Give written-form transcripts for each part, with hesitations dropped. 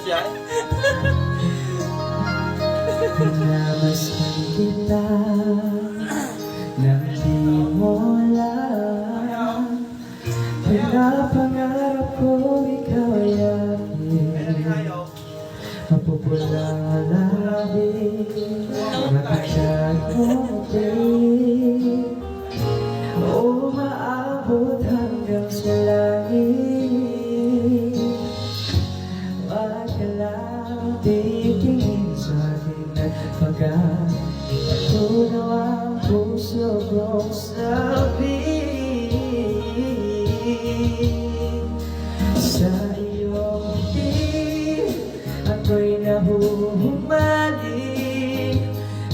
yan. Namasin kita nang di mo alam. Pinapangarap ko ikaw ay akin. Mapupulang alabi, makakasag mo din. O maabot hanggang sa langit. Wag ka lang titingin sa akin at pagkatunaw ang puso kong sabihin. Sa iyong ngiti ako'y nahuhumalik,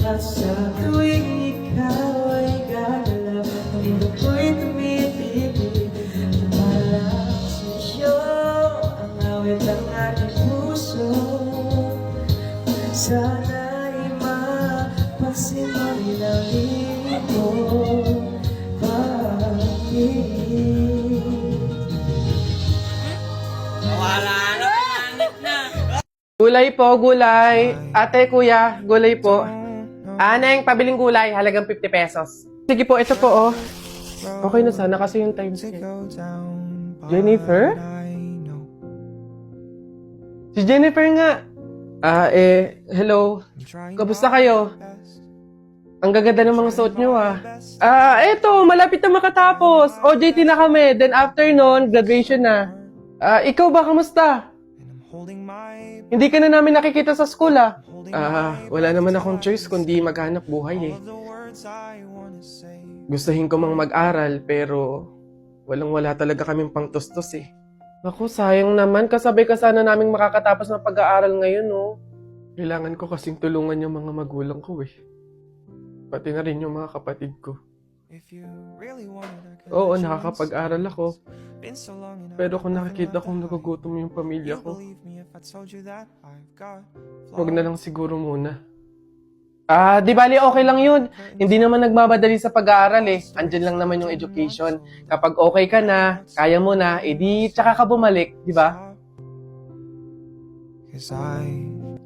at sa tuwing ikaw ay gagalaw, mundo ko'y tumitibig. Tumalak sa iyo ang awit ng aking puso. Sana'y mapasin mo rin ang iyong pag-ibig. Wala na, pinanit na. Gulay po, gulay. Ate, kuya, gulay po. Aneng, pabiling gulay, halagang 50 pesos. Sige po, ito po, oh. Okay na sana kasi yung time scale. Jennifer? Si Jennifer nga. Hello. Kamusta kayo? Ang gaganda ng mga suot nyo, ah. Eto, malapit na makatapos. OJT na kami. Then after nun, graduation na. Ikaw ba, kamusta? Hindi ka na namin nakikita sa school, ah. Wala naman akong choice kundi maghanap buhay, eh. Gustuhin ko mang mag-aral, pero walang-wala talaga kaming pangtustos, eh. Naku, sayang naman. Kasabay ka sana naming makakatapos ng pag-aaral ngayon, oh. Kailangan ko kasing tulungan yung mga magulang ko, eh. Pati na rin yung mga kapatid ko. Oo, nakakapag-aral ako. Pero kung nakikita kong nagugutom yung pamilya ko, huwag na lang siguro muna. Di bali, okay lang yun. Hindi naman nagmamadali sa pag-aaral, eh. Andyan lang naman yung education. Kapag okay ka na, kaya mo na, edi tsaka ka bumalik, di ba?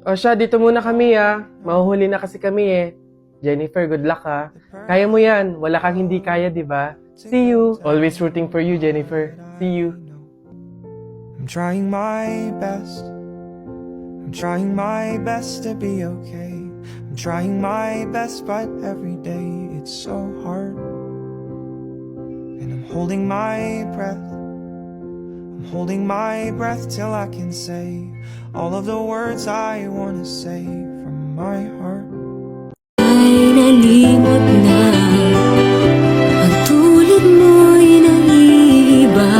O siya, dito muna kami, ah. Mahuhuli na kasi kami, eh. Jennifer, good luck, ha. Kaya mo yan. Wala kang hindi kaya, di ba? See you. Always rooting for you, Jennifer. See you. I'm trying my best. I'm trying my best to be okay. I'm trying my best, but every day it's so hard. And I'm holding my breath. I'm holding my breath till I can say all of the words I wanna say from my heart. Ay nalimot na ang tulad mo'y naiiba,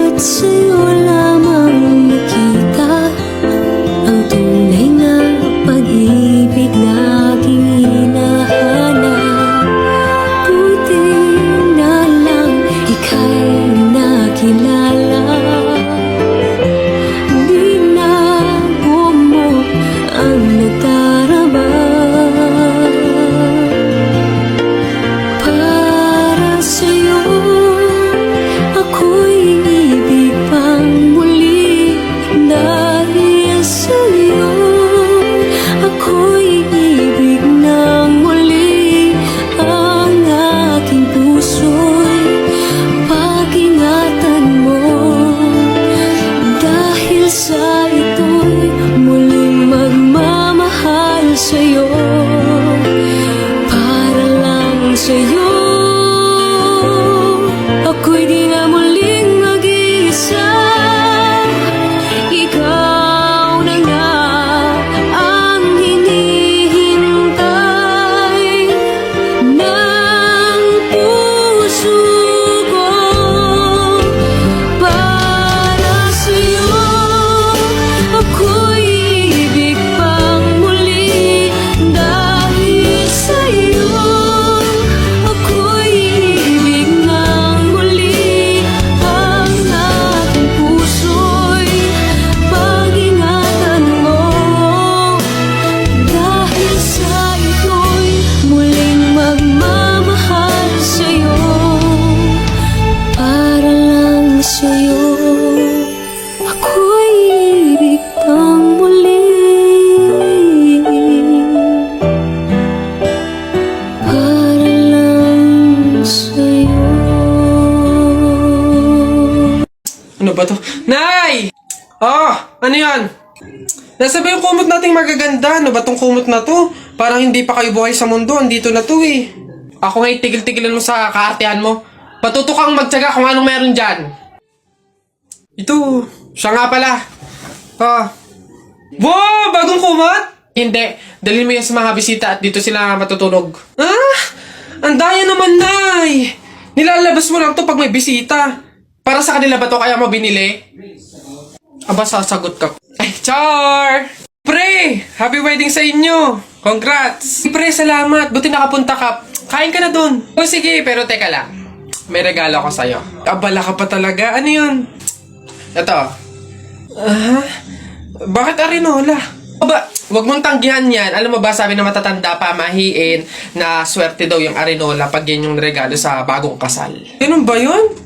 at sa'yo lamang nakita ang tunay na pag-ibig na aking hinahanap. Buti na lang ika'y nakilala, di na bumok ang nagdarama. Sa'yo, ako'y di na muling mag-iisa. Ikaw na nga ang hinihintay ng puso ko. Para sa'yo, Nay! Oh, ano yan? Nasabi yung kumot nating magaganda. Ano ba tong kumot na to? Parang hindi pa kayo buhay sa mundo. Andito na to eh. Ako nga tigil-tigilan mo sa kaartehan mo. Patuto kang magtyaga kung anong meron dyan. Ito, siya nga pala. Wow, bagong kumot? Hindi, dalhin mo yan sa mga bisita at dito sila matutulog. Ah, ang daya naman, Nay. Nilalabas mo lang to pag may bisita. Para sa kanila ba to kaya mo binili? Aba, sasagot ka. Ay, Char! Pre, happy wedding sa inyo. Congrats. Pre, salamat. Buti nakapunta ka. Kain ka na dun. O sige, pero teka lang. May regalo ko sa'yo. Abala ka pa talaga. Ano yun? Ito. Bakit arinola? Aba, wag mong tanggihan yan. Alam mo ba, sabi na matatanda pa, mahiin, na swerte daw yung arinola pag yan yung regalo sa bagong kasal. Ganun ba yun?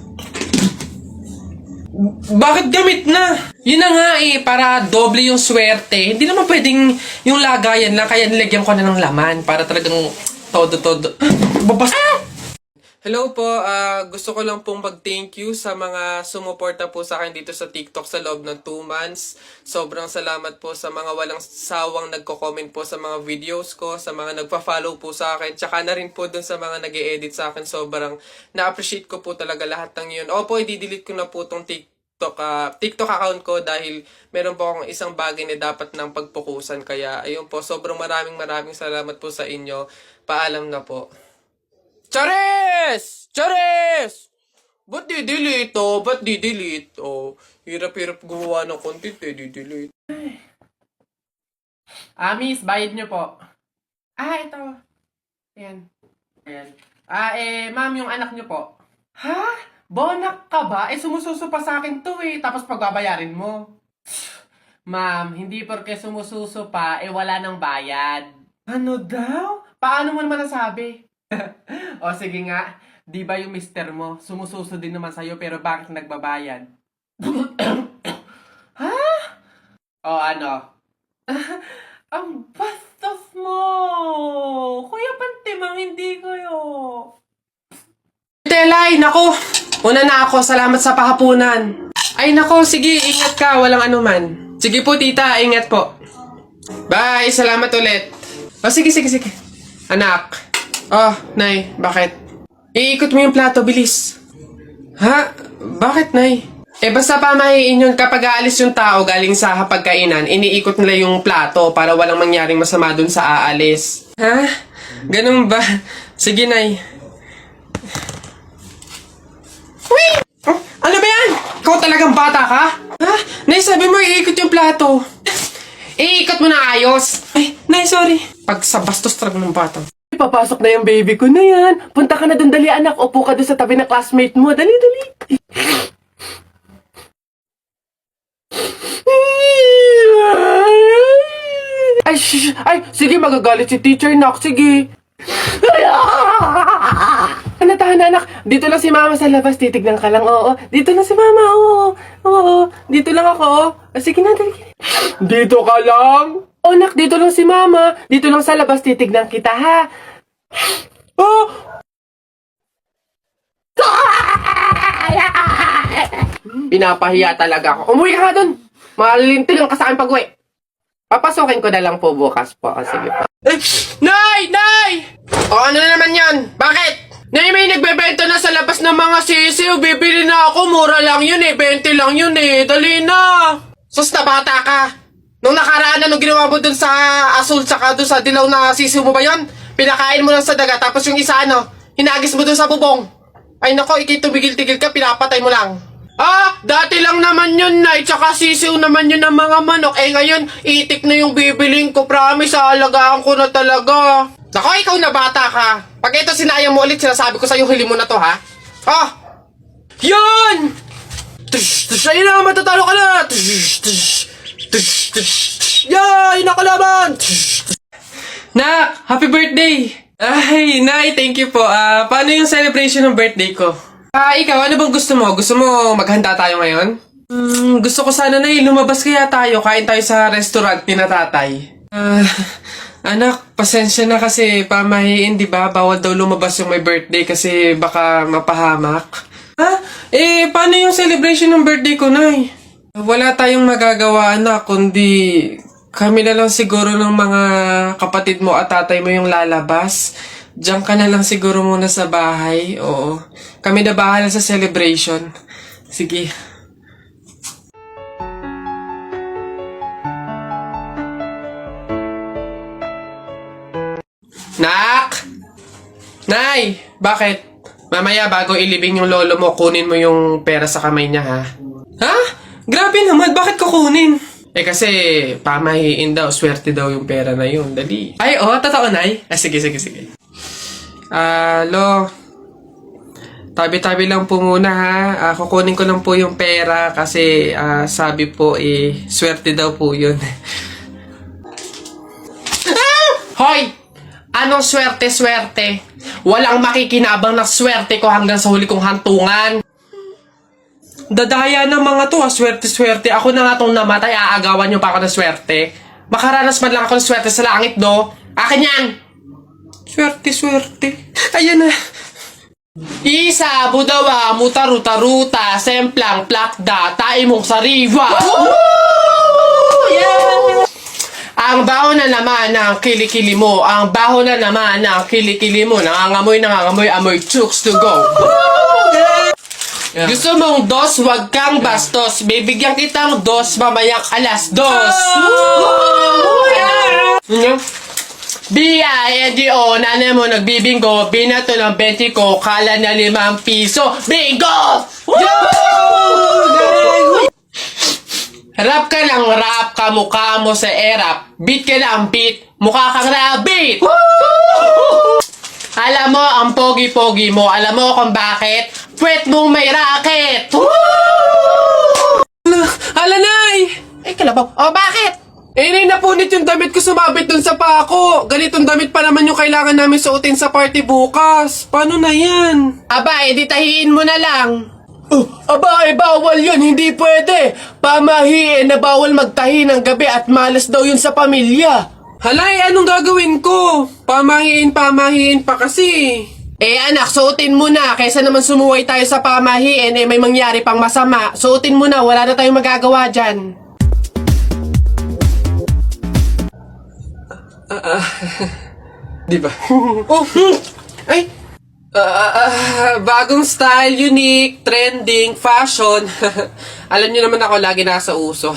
Bakit gamit na? Yun na nga eh, para doble yung swerte. Hindi naman pwedeng yung lagayan lang, kaya nilagyan ko na ng laman para talagang todo-todo. Babas! Hello po, gusto ko lang pong mag-thank you sa mga sumuporta po sa akin dito sa TikTok sa loob ng 2 months. Sobrang salamat po sa mga walang sawang nagko-comment po sa mga videos ko, sa mga nagpa-follow po sa akin, tsaka na rin po dun sa mga nag-e-edit sa akin. Sobrang na-appreciate ko po talaga lahat ng yun. Opo, i-delete ko na po tong TikTok account ko dahil meron po akong isang bagay na dapat nang pagpukusan. Kaya ayun po, sobrang maraming salamat po sa inyo. Paalam na po. Charis! Charis! Ba't di-delete oh? Ba't di-delete oh? Hirap-hirap gumawa ng content eh, di-delete. Miss, bayad nyo po. Ito. Ayan. Ma'am, yung anak nyo po. Ha? Bonak ka ba? Sumususo pa sa akin to eh. Tapos pagbabayarin mo. Ma'am, hindi porke sumususo pa, wala nang bayad. Ano daw? Paano mo naman nasabi? O sige nga, di ba yung mister mo, sumususo din naman sa'yo pero bakit nagbabayad? Ha? O ano? Ang bastos mo! Kuya Pantimang, hindi kayo. Telay, nako! Una na ako, salamat sa pahapunan. Ay nako, sige, ingat ka, walang anuman. Sige po tita, ingat po. Bye, salamat ulit. O sige. Anak. Oh, Nay, bakit? Iikot mo yung plato, bilis. Ha? Bakit, Nay? Basta pamahiin yun kapag aalis yung tao galing sa hapagkainan, iniikot nila yung plato para walang mangyaring masama dun sa aalis. Ha? Ganun ba? Sige, Nay. Wait! Oh, ano ba yan? Ikaw talagang bata ka? Ha? Nay, sabi mo iikot yung plato. Iikot mo na ayos. Ay, Nay, sorry. Pag sa bastos talaga ng bata. Papasok na yung baby ko na yan. Punta ka na dun, dali anak. Upo ka dun sa tabi ng classmate mo. Dali. Ay, sige, magagalit si teacher, nak. Sige. Tahan, anak. Dito lang si mama sa labas. Titignan ka lang. Oo. Dito lang si mama. Oo. Dito lang ako. Sige na, dali. Dito ka lang? Oh, nak, dito lang si mama. Dito lang sa labas. Titignan kita, ha? Oh! Pinapahiya talaga ako. Umuwi ka nga dun. Malilintil lang ka sa akin pag-uwi. Papasukin ko na lang po bukas po. Sige po. Nay! O ano na naman yan? Bakit? Nay, may nagbebenta na sa labas ng mga sisiw. Bibili na ako. Mura lang yun eh. 20 lang yun eh. Dali na. Sus na bata ka. Nung nakaraan, anong ginawa mo dun sa asul tsaka dun sa dilaw na sisiw mo ba yun? Pinakain mo lang sa daga, tapos yung isa hinagis mo dun sa bubong. Ay nako, ikay tumigil-tigil ka, pinapatay mo lang. Dati lang naman yun, Nay, tsaka sisiw naman yun ng mga manok. Ngayon, itik na yung bibiling ko, promise, aalagaan ko na talaga. Nako, ikaw na bata ka. Pag ito sinayang mo ulit, sinasabi ko sa'yo, huli mo na to, ha? Yun! Ayun na, matatalo ka na! Yay! Nakalaban! Nak! Happy birthday! Ay, Nay, thank you po. Paano yung celebration ng birthday ko? Ikaw, ano bang gusto mo? Gusto mo maghanda tayo ngayon? Gusto ko sana, Nay, lumabas kaya tayo. Kain tayo sa restaurant ni na tatay. Anak, pasensya na kasi pamahiin, di ba? Bawal daw lumabas yung may birthday kasi baka mapahamak. Paano yung celebration ng birthday ko, Nay? Wala tayong magagawa, anak, kundi kami na lang siguro ng mga kapatid mo at tatay mo yung lalabas. Diyan ka na lang siguro muna sa bahay. Oo. Kami na bahala sa celebration. Sige. Nak! Nay! Bakit? Mamaya bago ilibing yung lolo mo, kunin mo yung pera sa kamay niya, ha? Ha? Grabe naman, bakit kukunin? Eh kasi, pamahiin daw, swerte daw yung pera na yun. Dali. Ay, oh, totoo, Nay? Ah, sige. Lo, tabi-tabi lang po muna, ha? Kukunin ko lang po yung pera kasi sabi po, swerte daw po yun. Hoy! Anong swerte-swerte? Walang makikinabang na swerte ko hanggang sa huli kong hantungan. Dadaya ng mga to, swerte-swerte. Ako na nga tong namatay, aagawan nyo pa ako ng swerte. Makaranas man lang ako ng swerte sa langit, do. Akin yan! Swerte-swerte. Ayan na. Isa, budawa, mutaruta-ruta, semplang, plakda, taimong sariwa. Yeah! Ang baho na naman ng kilikili mo. Ang baho na naman ng kilikili mo. Nangangamoy, amoy chooks to go. Yeah. Gusto mong dos, wag kang bastos. Bibigyan kitang dos, mamayang alas dos. B-I-N-G-O, nanay mo nagbibingo. Binato ng 20 ko, kala na 5 piso. Bingo! Rap ka ng rap, kamukha mo sa erap. Beat ka ng beat, mukha kang rabbit. Alam mo ang pogi-pogi mo, alam mo kung bakit? Pwet mong may racket. Hala, Nay! Ay, kalabaw. O, bakit? Nay, napunit yung damit ko sumabit dun sa pako. Ganitong damit pa naman yung kailangan namin suotin sa party bukas. Paano na yan? Aba, edi tahiin mo na lang. Aba, bawal yun, hindi pwede. Pamahiin na bawal magtahi ng gabi at malas daw yun sa pamilya. Halay, anong gagawin ko? Pamahiin pa kasi. Anak, suotin mo na. Kaysa naman sumuway tayo sa pamahiin, may mangyari pang masama. Suotin mo na, wala na tayong magagawa dyan. Diba? Ay! Bagong style, unique, trending, fashion. Alam niyo naman ako lagi nasa uso.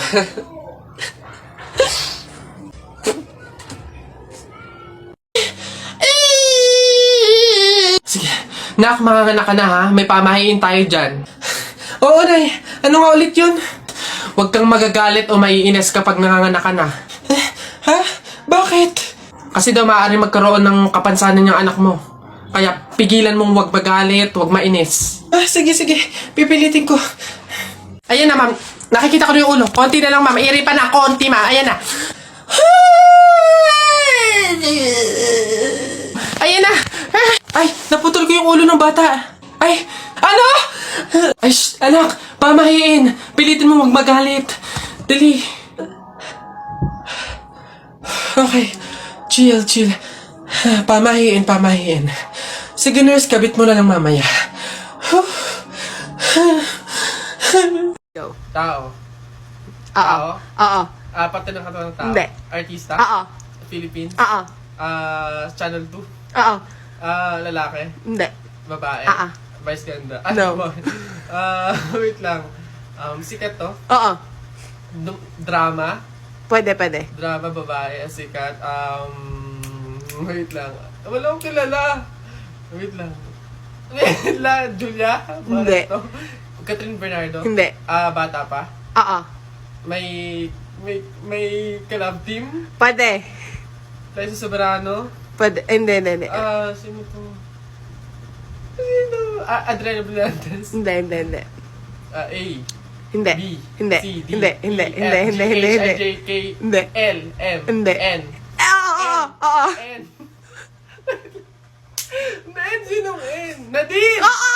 Sige, nak, manganganak ka na, ha? May pamahiin tayo dyan. Oo, Nay. Ano nga ulit yun? Huwag kang magagalit o maiinis kapag nanganganak ka na. Ha? Bakit? Kasi daw maaari magkaroon ng kapansanan yung anak mo. Kaya pigilan mong huwag magalit, huwag mainis. Sige. Pipilitin ko. Ayan na, ma'am. Nakikita ko na yung ulo. Konti na lang, ma'am. Iripan na. Konti, ma'am. Ayan na. Ayan na. Ay, naputol ko yung ulo ng bata. Ay, ano? Ay, anak. Pamahiin. Pilitin mo huwag magalit. Dali. Okay. Chill. Pamahiin. Sige, nurse, kabit mo na lang mamaya. Tao. Oo. Parte ng katawan ng tao. Hindi. Artista. Oo. Philippines. Oo. Channel 2. Oo. Lalaki. Hindi. Babae. Vice ganda. No. Wait lang. Sikat to. Oo. Drama. Pwede. Drama, babae, sikat. Wait lang. Wala akong kilala. Wait lang. Julia? Hindi. Catherine Bernardo? Hindi. Bata pa? Oo. May collab team? Pwede. Liza Soberano? Pwede. Hindi. Sino to? Sino? Adriana Blantes? Hindi. A. Hindi. B. Hindi. C. D. Hindi. E, Hindi. F, Hindi. G, Hindi. H, Hindi. I, J, K, Hindi. L, M, Hindi. N. Oo. N. N, sinong N? Nadine! Oo.